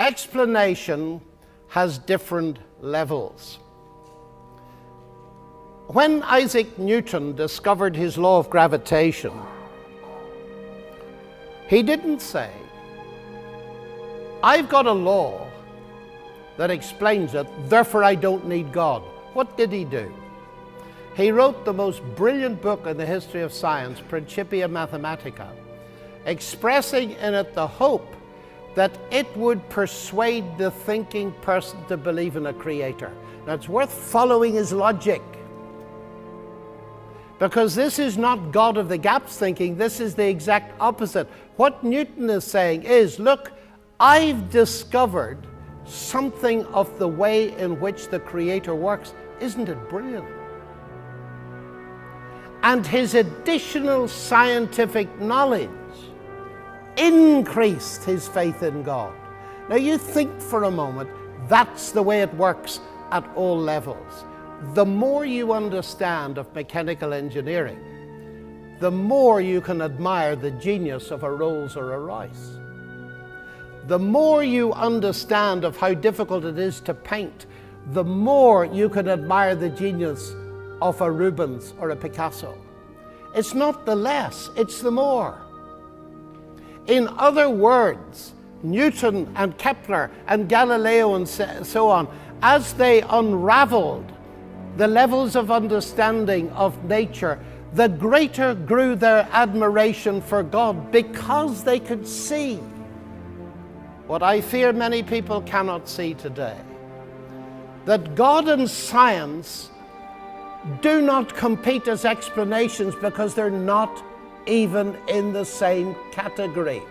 explanation has different levels. When Isaac Newton discovered his law of gravitation, he didn't say, I've got a law that explains it, therefore I don't need God. What did he do? He wrote the most brilliant book in the history of science, Principia Mathematica, expressing in it the hope that it would persuade the thinking person to believe in a creator. Now it's worth following his logic, because this is not God of the gaps thinking, this is the exact opposite. What Newton is saying is, look, I've discovered something of the way in which the creator works. Isn't it brilliant? And his additional scientific knowledge increased his faith in God. Now you think for a moment, that's the way it works at all levels. The more you understand of mechanical engineering, the more you can admire the genius of a Rolls or a Royce. The more you understand of how difficult it is to paint, the more you can admire the genius of a Rubens or a Picasso. It's not the less, it's the more. In other words, Newton and Kepler and Galileo and so on, as they unraveled the levels of understanding of nature, the greater grew their admiration for God, because they could see what I fear many people cannot see today. That God and science do not compete as explanations, because they're not even in the same category.